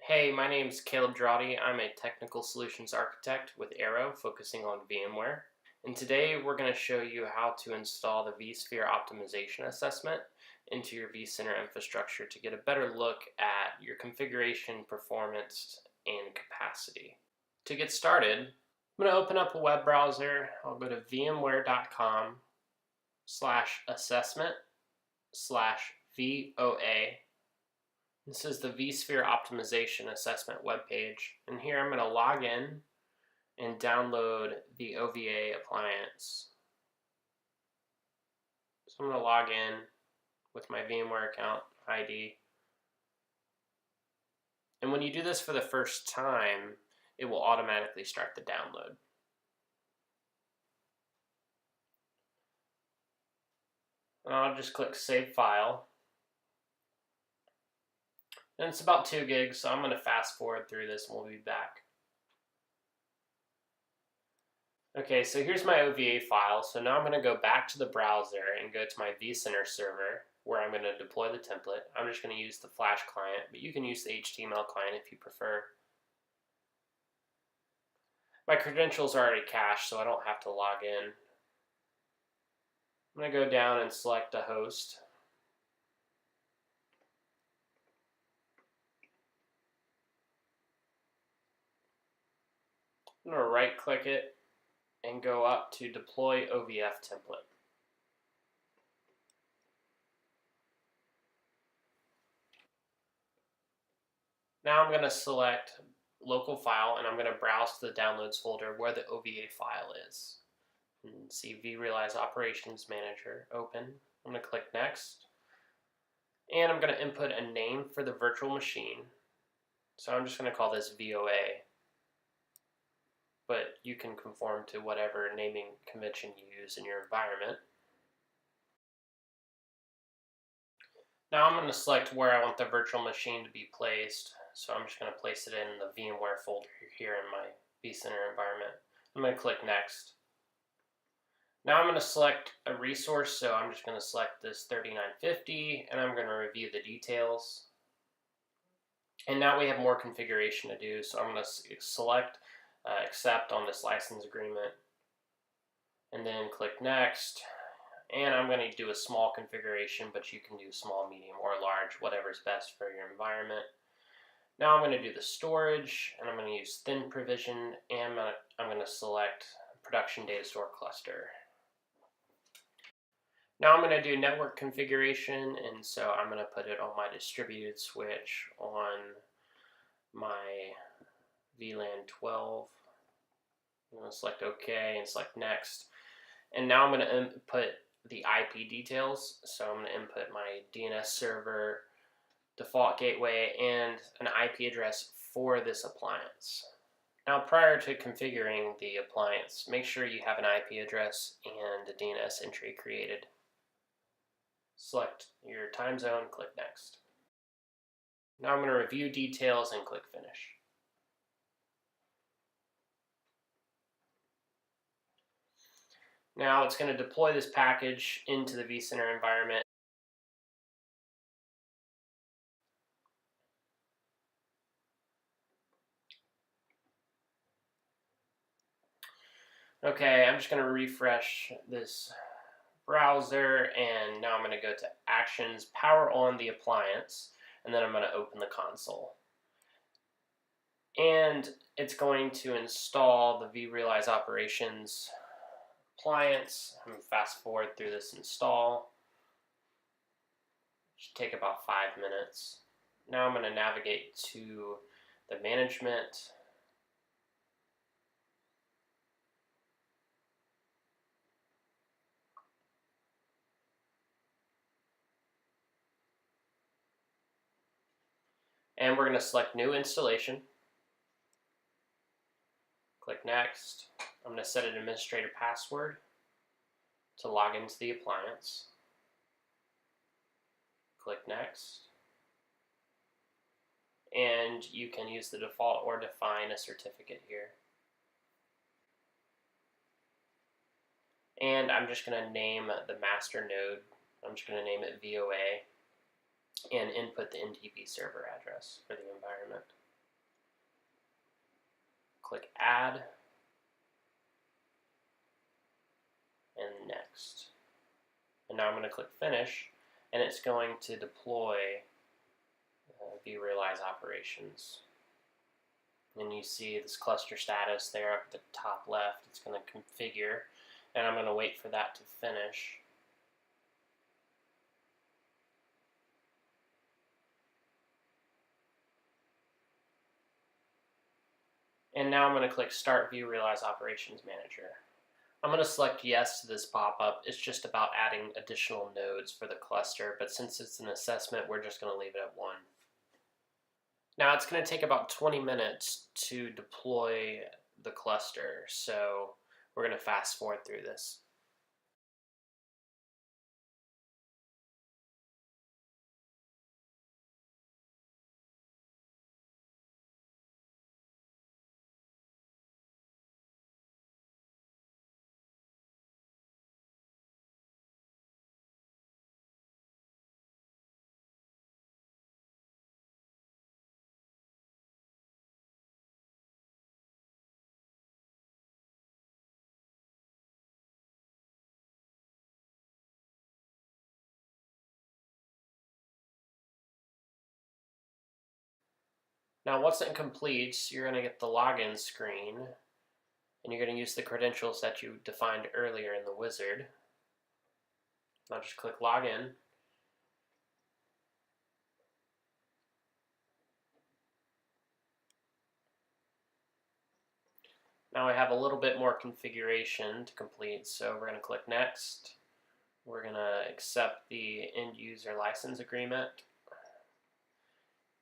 Hey, my name's Caleb Drawdy. I'm a technical solutions architect with Arrow, focusing on VMware. And today we're going to show you how to install the vSphere optimization assessment into your vCenter infrastructure to get a better look at your configuration, performance, and capacity. To get started, I'm going to open up a web browser. I'll go to vmware.com/assessment/VOA. This is the vSphere optimization assessment webpage, and here I'm going to log in and download the OVA appliance. So I'm going to log in with my VMware account ID. And when you do this for the first time, it will automatically start the download. And I'll just click Save File. And it's about 2 gigs, so I'm going to fast forward through this and we'll be back. Okay, so here's my OVA file. So now I'm going to go back to the browser and go to my vCenter server where I'm going to deploy the template. I'm just going to use the Flash client, but you can use the HTML client if you prefer. My credentials are already cached, so I don't have to log in. I'm going to go down and select a host. I'm going to right click it and go up to Deploy OVF Template. Now I'm going to select Local File and I'm going to browse to the Downloads folder where the OVA file is. And see vRealize Operations Manager open. I'm going to click Next. And I'm going to input a name for the virtual machine. So I'm just going to call this VOA. But you can conform to whatever naming convention you use in your environment. Now I'm going to select where I want the virtual machine to be placed. So I'm just going to place it in the VMware folder here in my vCenter environment. I'm going to click Next. Now I'm going to select a resource, so I'm just going to select this 3950 and I'm going to review the details. And now we have more configuration to do, so I'm going to select accept on this license agreement and then click Next. And I'm going to do a small configuration, but you can do small, medium, or large, whatever's best for your environment. Now I'm going to do the storage, and I'm going to use thin provision, and I'm going to select production data store cluster. Now I'm going to do network configuration, and so I'm going to put it on my distributed switch on my VLAN 12. I'm going to select OK and select Next. And now I'm going to input the IP details. So I'm going to input my DNS server, default gateway, and an IP address for this appliance. Now, prior to configuring the appliance, make sure you have an IP address and a DNS entry created. Select your time zone, click Next. Now I'm going to review details and click Finish. Now it's going to deploy this package into the vCenter environment. Okay, I'm just going to refresh this browser, and now I'm going to go to Actions, Power on the appliance, and then I'm going to open the console. And it's going to install the vRealize Operations appliance. I'm going to fast forward through this install. It should take about 5 minutes. Now I'm going to navigate to the management. And we're going to select New Installation. Click Next. I'm going to set an administrator password to log into the appliance. Click Next. And you can use the default or define a certificate here. And I'm just going to name the master node. I'm just going to name it VOA and input the NTP server address for the environment. click Add, and Next. And now I'm going to click Finish, and it's going to deploy vRealize operations. And you see this cluster status there up at the top left. It's going to configure, and I'm going to wait for that to finish. And now I'm going to click Start vRealize Operations Manager. I'm going to select Yes to this pop-up. It's just about adding additional nodes for the cluster, but since it's an assessment, we're just going to leave it at 1. Now it's going to take about 20 minutes to deploy the cluster, so we're going to fast forward through this. Now once it completes, you're going to get the login screen, and you're going to use the credentials that you defined earlier in the wizard. Now just click Login. Now I have a little bit more configuration to complete, so we're going to click Next. We're going to accept the end user license agreement.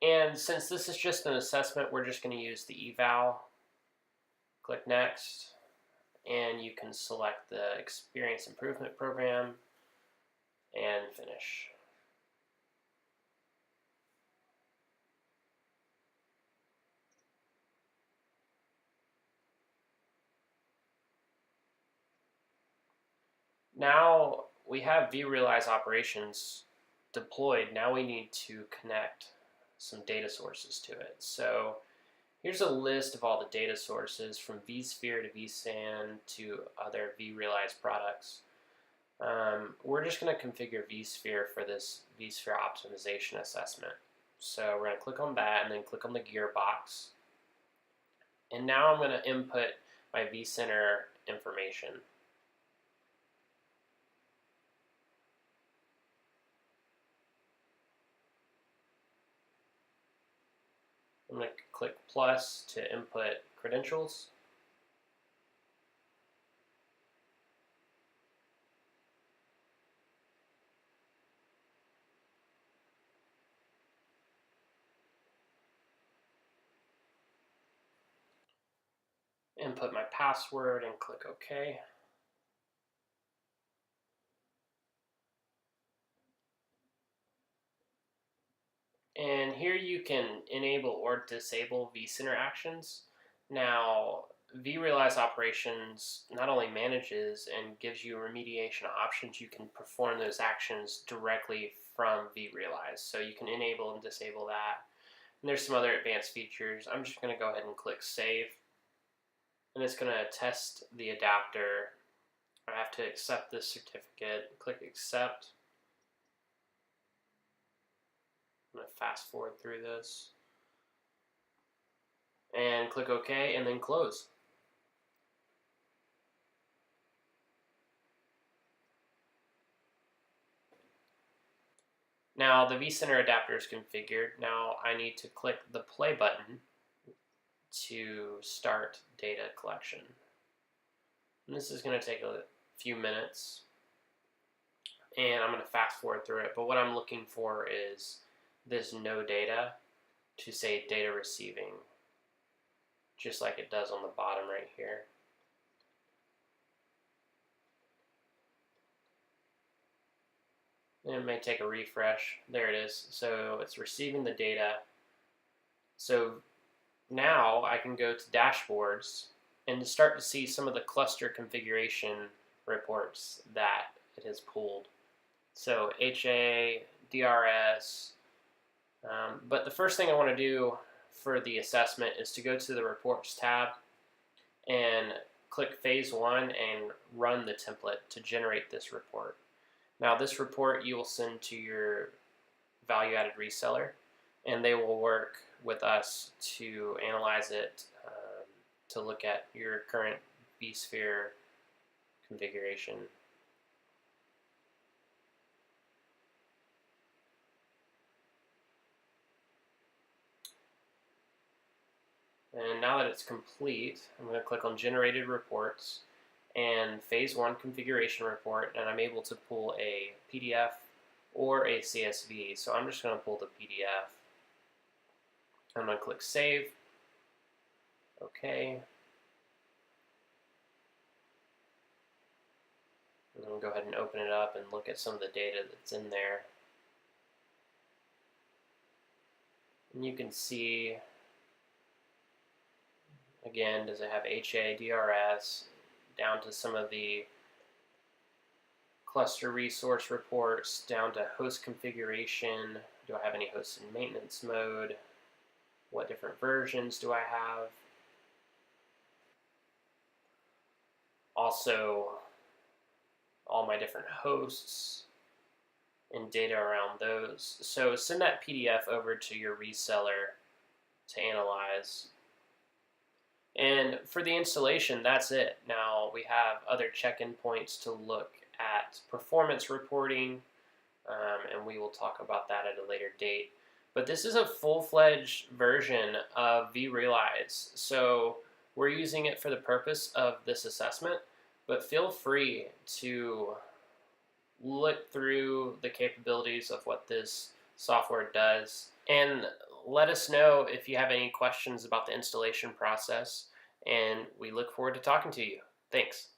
And since this is just an assessment, we're just going to use the eval. Click Next, and you can select the Experience Improvement Program and finish. Now we have vRealize operations deployed. Now we need to connect some data sources to it. So here's a list of all the data sources from vSphere to vSAN to other vRealize products. We're just going to configure vSphere for this vSphere optimization assessment. So we're going to click on that and then click on the gearbox. And now I'm going to input my vCenter information. I'm going to click plus to input credentials. Input my password and click OK. And here you can enable or disable vCenter actions. Now, vRealize operations not only manages and gives you remediation options, you can perform those actions directly from vRealize. So you can enable and disable that. And there's some other advanced features. I'm just going to go ahead and click Save. And it's going to test the adapter. I have to accept this certificate. Click Accept. I'm going to fast forward through this. And click OK and then close. Now the vCenter adapter is configured. Now I need to click the play button to start data collection. And this is going to take a few minutes. And I'm going to fast forward through it. But what I'm looking for is this no data to say data receiving, just like it does on the bottom right here. And it may take a refresh. There it is. So it's receiving the data. So now I can go to dashboards and start to see some of the cluster configuration reports that it has pulled. So HA, DRS, but the first thing I want to do for the assessment is to go to the Reports tab and click phase 1 and run the template to generate this report. Now this report you will send to your value-added reseller, and they will work with us to analyze it, to look at your current vSphere configuration. And now that it's complete, I'm going to click on Generated Reports and Phase 1 Configuration Report, and I'm able to pull a PDF or a CSV. So I'm just going to pull the PDF. I'm going to click Save. OK. And I'm going to go ahead and open it up and look at some of the data that's in there. And you can see, again, does it have HA, DRS, down to some of the cluster resource reports, down to host configuration. Do I have any hosts in maintenance mode? What different versions do I have? Also, all my different hosts and data around those. So send that PDF over to your reseller to analyze. And for the installation, that's it. Now we have other check-in points to look at performance reporting, and we will talk about that at a later date. But this is a full-fledged version of vRealize, so we're using it for the purpose of this assessment, but feel free to look through the capabilities of what this software does, and let us know if you have any questions about the installation process, and we look forward to talking to you. Thanks.